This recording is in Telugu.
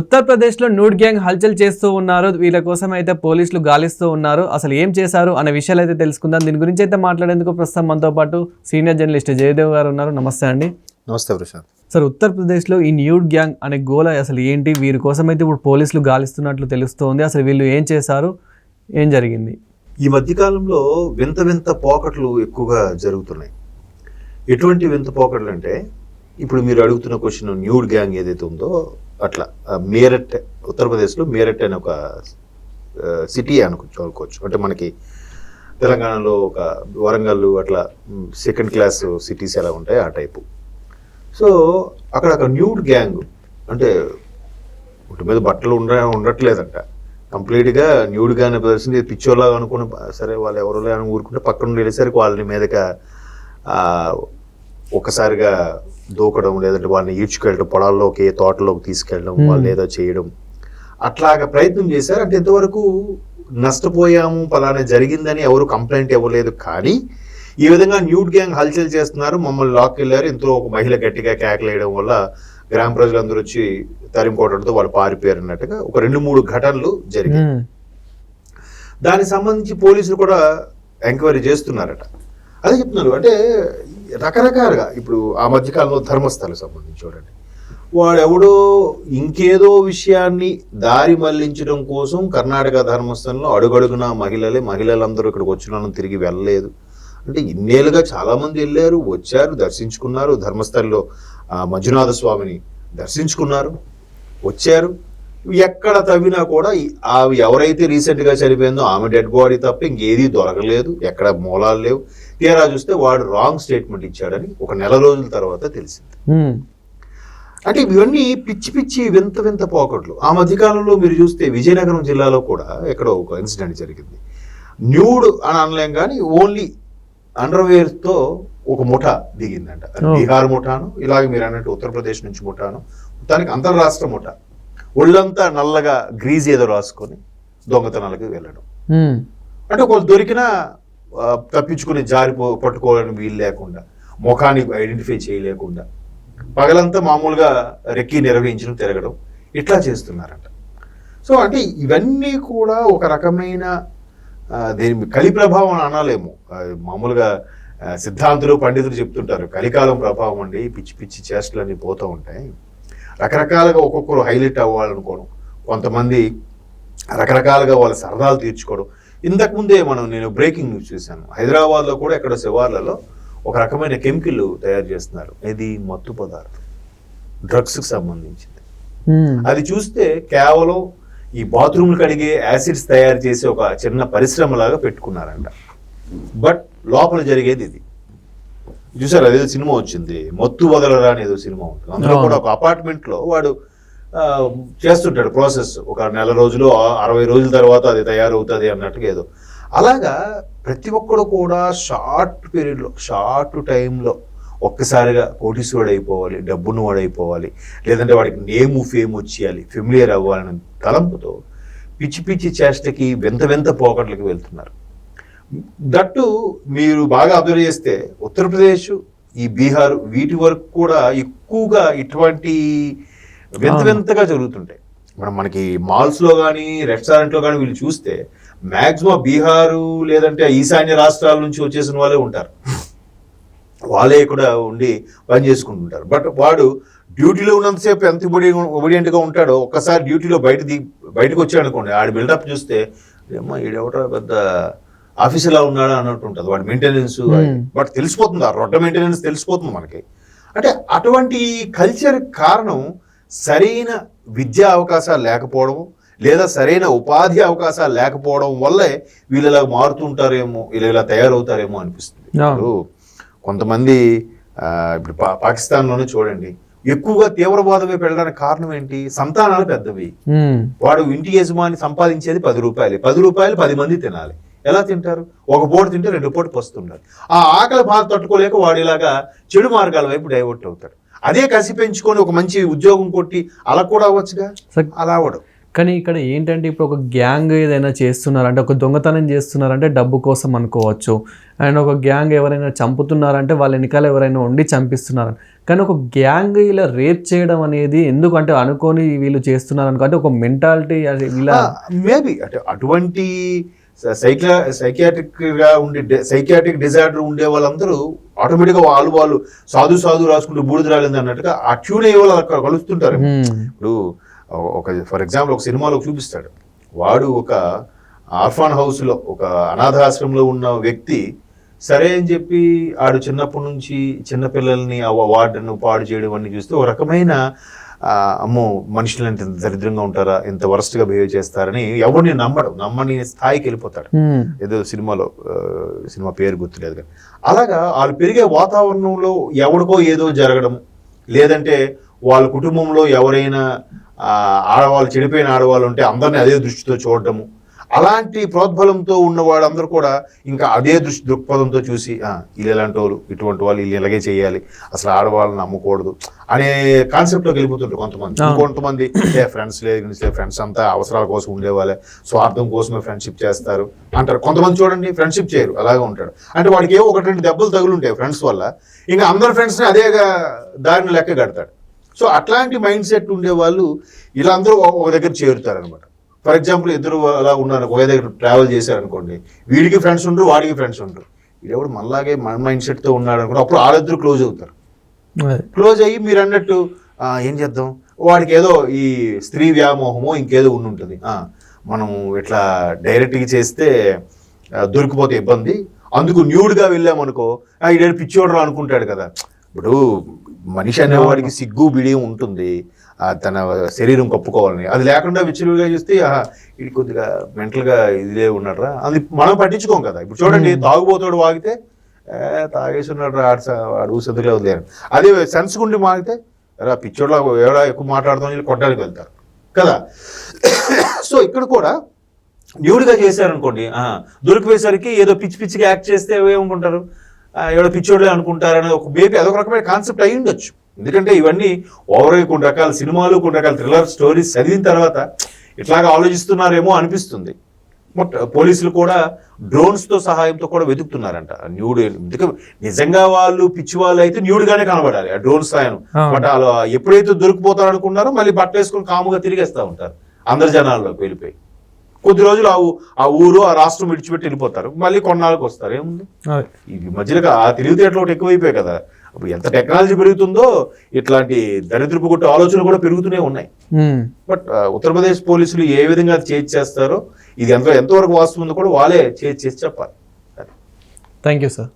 ఉత్తరప్రదేశ్లో న్యూడ్ గ్యాంగ్ హల్చల్ చేస్తూ ఉన్నారు. వీళ్ళ కోసం అయితే పోలీసులు గాలిస్తూ ఉన్నారు. అసలు ఏం చేశారు అనే విషయాలు అయితే తెలుసుకుందాం. దీని గురించి అయితే మాట్లాడేందుకు ప్రస్తుతం మనతో పాటు సీనియర్ జర్నలిస్ట్ జయదేవ్ గారు ఉన్నారు. నమస్తే అండి. నమస్తే ప్రశాంత్. సార్, ఉత్తరప్రదేశ్లో ఈ న్యూడ్ గ్యాంగ్ అనే గోల అసలు ఏంటి? వీరి కోసం అయితే ఇప్పుడు పోలీసులు గాలిస్తున్నట్లు తెలుస్తోంది. అసలు వీళ్ళు ఏం చేశారు, ఏం జరిగింది? ఈ మధ్యకాలంలో వింత వింత పోకట్లు ఎక్కువగా జరుగుతున్నాయి. ఎటువంటి వింత పోకట్లు అంటే, ఇప్పుడు మీరు అడుగుతున్న క్వశ్చన్ న్యూడ్ గ్యాంగ్ ఏదైతే ఉందో అట్లా మీరట్, ఉత్తరప్రదేశ్లో మీరట్ అనే ఒక సిటీ అనుకోవచ్చు. అంటే మనకి తెలంగాణలో ఒక వరంగల్ అట్లా సెకండ్ క్లాస్ సిటీస్ ఎలా ఉంటాయి ఆ టైపు. సో అక్కడ ఒక న్యూడ్ గ్యాంగ్, అంటే ఒంటి మీద బట్టలు ఉండట్లేదంట, కంప్లీట్గా న్యూడ్గానే ప్రదర్శన పిచ్చోలాగా అనుకుని సరే వాళ్ళు ఎవరో అని ఊరుకుంటే పక్కన వెళ్ళేసరికి వాళ్ళని మీదగా ఒక్కసారిగా దూకడం, లేదంటే వాళ్ళని ఈడ్చుకెళ్ళడం, పొలాల్లోకి తోటలోకి తీసుకెళ్ళడం, వాళ్ళు ఏదో చేయడం అట్లాగా ప్రయత్నం చేశారు. అంటే ఇంతవరకు నష్టపోయాము పలానా జరిగిందని ఎవరు కంప్లైంట్ ఇవ్వలేదు. కానీ ఈ విధంగా న్యూడ్ గ్యాంగ్ హల్చల్ చేస్తున్నారు, మమ్మల్ని లాక్కెళ్ళారు, ఇంతలో ఒక మహిళ గట్టిగా కేకలేయడం వల్ల గ్రామ ప్రజలందరూ వచ్చి తరిమికోవడంతో వాళ్ళు పారిపోయారు అన్నట్టుగా ఒక 2-3 ఘటనలు జరిగాయి. దానికి సంబంధించి పోలీసులు కూడా ఎంక్వైరీ చేస్తున్నారట. అదే చెప్తున్నారు. అంటే రకరకాలుగా ఇప్పుడు ఆ మధ్యకాలంలో ధర్మస్థలకు సంబంధించి చూడండి, వాడెవడో ఇంకేదో విషయాన్ని దారి మళ్లించడం కోసం కర్ణాటక ధర్మస్థలంలో అడుగడుగున మహిళలందరూ ఇక్కడికి వచ్చిన తిరిగి వెళ్ళలేదు. అంటే ఇన్నేళ్ళుగా చాలామంది వెళ్ళారు, వచ్చారు, దర్శించుకున్నారు, ధర్మస్థలంలో మంజునాథ స్వామిని దర్శించుకున్నారు, వచ్చారు. ఎక్కడ తవ్వినా కూడా అవి ఎవరైతే రీసెంట్గా చనిపోయిందో ఆమె డెడ్ బాడీ తప్ప ఇంకేదీ దొరకలేదు, ఎక్కడ మూలాలు లేవు. తీరా చూస్తే వాడు రాంగ్ స్టేట్మెంట్ ఇచ్చాడని ఒక నెల రోజుల తర్వాత తెలిసింది. అంటే ఇవన్నీ పిచ్చి పిచ్చి వింత వింత పోకట్లు. ఆ మధ్యకాలంలో మీరు చూస్తే విజయనగరం జిల్లాలో కూడా ఎక్కడో ఒక ఇన్సిడెంట్ జరిగింది. న్యూడ్ అని అనలేం కానీ ఓన్లీ అండర్వేర్తో ఒక ముఠా దిగిందంట. బీహార్ ముఠాను, ఇలాగే మీరు అన్నట్టు ఉత్తరప్రదేశ్ నుంచి ముఠాను, మొత్తానికి అంతర్రాష్ట్ర ముఠా. ఒళ్ళంతా నల్లగా గ్రీజ్ ఏదో రాసుకొని దొంగతనాలకు వెళ్ళడం. అంటే ఒకళ్ళు దొరికినా తప్పించుకుని పట్టుకోవాలని వీలు లేకుండా, ముఖాన్ని ఐడెంటిఫై చేయలేకుండా, పగలంతా మామూలుగా రెక్కి నిర్వహించడం, తిరగడం, ఇట్లా చేస్తున్నారంట. సో అంటే ఇవన్నీ కూడా ఒక రకమైన దీని కలి ప్రభావం అనాలేమో. మామూలుగా సిద్ధాంతులు పండితులు చెప్తుంటారు, కలికాలం ప్రభావం అండి, పిచ్చి పిచ్చి చేష్టలన్నీ పోతూ ఉంటాయి. రకరకాలుగా ఒక్కొక్కరు హైలైట్ అవ్వాలనుకోవడం, కొంతమంది రకరకాలుగా వాళ్ళ సరదాలు తీర్చుకోవడం. ఇంతకుముందే నేను బ్రేకింగ్ న్యూస్ చూశాను, హైదరాబాద్లో కూడా ఎక్కడ శివార్లలో ఒక రకమైన కెమికల్ తయారు చేస్తున్నారు. ఇది మత్తు పదార్థం, డ్రగ్స్కి సంబంధించింది. అది చూస్తే కేవలం ఈ బాత్రూమ్లు కడిగే యాసిడ్స్ తయారు చేసి ఒక చిన్న పరిశ్రమలాగా పెట్టుకున్నారంట. బట్ లోపల జరిగేది ఇది. చూసారు, అదేదో సినిమా వచ్చింది, మత్తు వదలరా అని ఏదో సినిమా ఉంటుంది. అందులో కూడా ఒక అపార్ట్మెంట్లో వాడు చేస్తుంటాడు ప్రాసెస్. ఒక నెల రోజులు 60 రోజుల తర్వాత అది తయారవుతుంది అన్నట్టుగా ఏదో. అలాగా ప్రతి ఒక్కడు కూడా షార్ట్ పీరియడ్లో, షార్ట్ టైంలో ఒక్కసారిగా కోటీశ్వరుడు అయిపోవాలి, డబ్బును వాడైపోవాలి, లేదంటే వాడికి నేము ఫేమ్ వచ్చేయాలి, ఫెమిలియర్ అవ్వాలని తలంపుతో పిచ్చి పిచ్చి చేష్టకి వింత వింత పోకట్లకి వెళ్తున్నారు. దట్టు మీరు బాగా అబ్జర్వ్ చేస్తే ఉత్తరప్రదేశ్, ఈ బీహార్, వీటి వరకు కూడా ఎక్కువగా ఇటువంటి వింత వింతగా జరుగుతుంటాయి. మనకి మాల్స్లో కానీ రెస్టారెంట్లో కానీ వీళ్ళు చూస్తే మ్యాక్సిమం బీహారు లేదంటే ఈశాన్య రాష్ట్రాల నుంచి వచ్చేసిన వాళ్ళే ఉంటారు. వాళ్ళే కూడా ఉండి పని చేసుకుంటుంటారు. బట్ వాడు డ్యూటీలో ఉన్నంతసేపు ఎంత ఒబిడియంట్గా ఉంటాడో, ఒక్కసారి డ్యూటీలో బయటకు వచ్చాడు అనుకోండి, ఆడి బిల్డప్ చూస్తే ఏమో ఈడెవటో పెద్ద ఆఫీసులా ఉన్నాడా అన్నట్టు ఉంటుంది. వాడి మెయింటెనెన్స్ బట్ తెలిసిపోతుంది, ఆ రొడ్డ మెయింటెనెన్స్ తెలిసిపోతుంది మనకి. అంటే అటువంటి కల్చర్ కారణం సరైన విద్యా అవకాశాలు లేకపోవడం, లేదా సరైన ఉపాధి అవకాశాలు లేకపోవడం వల్లే వీళ్ళు ఇలా మారుతుంటారేమో, వీళ్ళు ఇలా తయారవుతారేమో అనిపిస్తుంది. ఇప్పుడు కొంతమంది ఇప్పుడు పాకిస్తాన్లోనే చూడండి, ఎక్కువగా తీవ్రవాదం వైపు వెళ్ళడానికి కారణం ఏంటి? సంతానాలు పెద్దవి. వాడు ఇంటి యజమాని సంపాదించేది 10 రూపాయలు, 10 రూపాయలు 10 మంది తినాలి. ఎలా తింటారు? ఒక పూట తింటే 2 పూట పస్తుండాలి. ఆ ఆకలి బాధ తట్టుకోలేక వాడు ఇలాగా చెడు మార్గాల వైపు డైవర్ట్ అవుతాడు. అదే కసి పెంచుకొని ఒక మంచి ఉద్యోగం కొట్టి అలా కూడా అవ్వచ్చుగా, అలా అవడం. కానీ ఇక్కడ ఏంటంటే ఇప్పుడు ఒక గ్యాంగ్ ఏదైనా చేస్తున్నారంటే ఒక దొంగతనం చేస్తున్నారంటే డబ్బు కోసం అనుకోవచ్చు, అండ్ ఒక గ్యాంగ్ ఎవరైనా చంపుతున్నారంటే వాళ్ళ వెనకాల ఎవరైనా ఉండి చంపిస్తున్నారు. కానీ ఒక గ్యాంగ్ ఇలా రేప్ చేయడం అనేది ఎందుకంటే అనుకొని వీళ్ళు చేస్తున్నారు అనుకుంటే ఒక మెంటాలిటీ ఇలా మేబీ అంటే అటువంటి సైకియాట్రిక్ డిజార్డర్ ఉండే వాళ్ళందరూ ఆటోమేటిక్గా వాళ్ళు సాధు రాసుకుంటూ బూడిద రాలేదు అన్నట్టుగా ఆ ట్యూన్ అయ్యే వాళ్ళు అక్కడ కలుస్తుంటారు. ఇప్పుడు ఒక ఫర్ ఎగ్జాంపుల్ ఒక సినిమాలో చూపిస్తాడు, వాడు ఒక ఆర్ఫాన్ హౌస్లో ఒక అనాథాశ్రమంలో ఉన్న వ్యక్తి సరే అని చెప్పి ఆడు చిన్నప్పటి నుంచి చిన్నపిల్లల్ని ఆ వార్డును పాడు చేయడం అన్ని చూస్తే ఒక రకమైన అమ్మో మనుషులు ఎంత దరిద్రంగా ఉంటారా, ఎంత వరస్ట్గా బిహేవ్ చేస్తారని ఎవరిని నమ్మని స్థాయికి వెళ్ళిపోతాడు. ఏదో సినిమా పేరు గుర్తులేదు కానీ అలాగా వాళ్ళు పెరిగే వాతావరణంలో ఎవరికో ఏదో జరగడం, లేదంటే వాళ్ళ కుటుంబంలో ఎవరైనా ఆడవాళ్ళు చెడిపోయిన ఆడవాళ్ళు ఉంటే అందరినీ అదే దృష్టితో చూడటము, అలాంటి ప్రోద్బలంతో ఉన్న వాళ్ళందరూ కూడా ఇంకా అదే దృక్పథంతో చూసి వీళ్ళు ఎలాంటి వాళ్ళు, ఇటువంటి వాళ్ళు వీళ్ళు ఇలాగే చేయాలి, అసలు ఆడవాళ్ళని నమ్మకూడదు అనే కాన్సెప్ట్లోకి వెళ్ళిపోతుంటారు కొంతమంది. ఫ్రెండ్స్ లేదు, ఫ్రెండ్స్ అంతా అవసరాల కోసం ఉండేవాళ్ళే, స్వార్థం కోసమే ఫ్రెండ్షిప్ చేస్తారు అంటారు. కొంతమంది చూడండి ఫ్రెండ్షిప్ చేయరు, అలాగే ఉంటాడు. అంటే వాడికి ఏవో 1-2 దెబ్బలు తగులుంటాయి ఫ్రెండ్స్ వల్ల, ఇంకా అందరు ఫ్రెండ్స్ని అదేగా దారిని లెక్క కడతాడు. సో అట్లాంటి మైండ్ సెట్ ఉండే వాళ్ళు ఇలా అందరూ ఒక దగ్గర చేరుతారనమాట. ఫర్ ఎగ్జాంపుల్ ఇద్దరు అలా ఉన్నారు, ఒకే దగ్గర ట్రావెల్ చేశారనుకోండి, వీడికి ఫ్రెండ్స్ ఉండరు, వాడికి ఫ్రెండ్స్ ఉండరు, వీడెవడు మనలాగే మన మైండ్ సెట్తో ఉన్నాడు అనుకుంటే అప్పుడు వాళ్ళిద్దరు క్లోజ్ అవుతారు. క్లోజ్ అయ్యి మీరు అన్నట్టు ఏం చేద్దాం, వాడికి ఏదో ఈ స్త్రీ వ్యామోహమో ఇంకేదో ఉంటుంది, మనం ఇట్లా డైరెక్ట్గా చేస్తే దొరికిపోతే ఇబ్బంది, అందుకు న్యూడ్గా వెళ్ళామనుకో ఈడేడు పిచ్చోడరా అనుకుంటాడు కదా. ఇప్పుడు మనిషి అనేవాడికి సిగ్గు బిడియం ఉంటుంది, తన శరీరం కప్పుకోవాలని, అది లేకుండా విచ్చలుగా చూస్తే ఇది కొద్దిగా మెంటల్గా ఇదిలే ఉన్నాడు రా, అది మనం పట్టించుకోం కదా. ఇప్పుడు చూడండి తాగుబోతాడు వాగితే తాగేసి ఉన్నాడు రా, వాడు ఊసెదురుగా వదిలేరు. అదే సెన్స్ గుండి మాగితే రా పిచ్చోడ్లా ఎవడా ఎక్కువ మాట్లాడుతాం కొట్టడానికి వెళ్తారు కదా. సో ఇక్కడ కూడా న్యూడ్గా చేశారనుకోండి, దొరికిపోయేసరికి ఏదో పిచ్చిగా యాక్ట్ చేస్తే ఏమనుకుంటారు, ఎవడో పిచ్చోడ్లే అనుకుంటారని ఒక మేబీ అదొక రకమైన కాన్సెప్ట్ అయి ఉండొచ్చు. ఎందుకంటే ఇవన్నీ ఓవరాల్ కొన్ని రకాల సినిమాలు, కొన్ని రకాల థ్రిల్లర్ స్టోరీస్ చదివిన తర్వాత ఇట్లాగా ఆలోచిస్తున్నారేమో అనిపిస్తుంది. బట్ పోలీసులు కూడా డ్రోన్స్తో సహాయంతో కూడా వెతుకుతున్నారంట న్యూడ్. ఎందుకంటే నిజంగా వాళ్ళు పిచ్చి వాళ్ళు అయితే న్యూడ్గానే కనబడాలి ఆ డ్రోన్ సాయం. బట్ వాళ్ళు ఎప్పుడైతే దొరికిపోతారనుకున్నారో మళ్ళీ బట్ట వేసుకొని కాముగా తిరిగేస్తూ ఉంటారు అందరి జనాల్లోకి వెళ్ళిపోయి. కొద్ది రోజులు ఆ ఊరు ఆ రాష్ట్రం విడిచిపెట్టి వెళ్ళిపోతారు, మళ్ళీ కొన్నాళ్ళకి వస్తారు. ఏముంది ఈ మధ్యలో ఆ తెలివితేటలు ఒకటి ఎక్కువైపోయాయి కదా. అప్పుడు ఎంత టెక్నాలజీ పెరుగుతుందో ఇట్లాంటి దరిద్రపు కొట్టే ఆలోచనలు కూడా పెరుగుతూనే ఉన్నాయి. బట్ ఉత్తరప్రదేశ్ పోలీసులు ఏ విధంగా చేస్తారో, ఇది ఎంతవరకు వాస్తవం ఉందో కూడా వాళ్ళే చేసి చెప్పాలి. Thank you sir.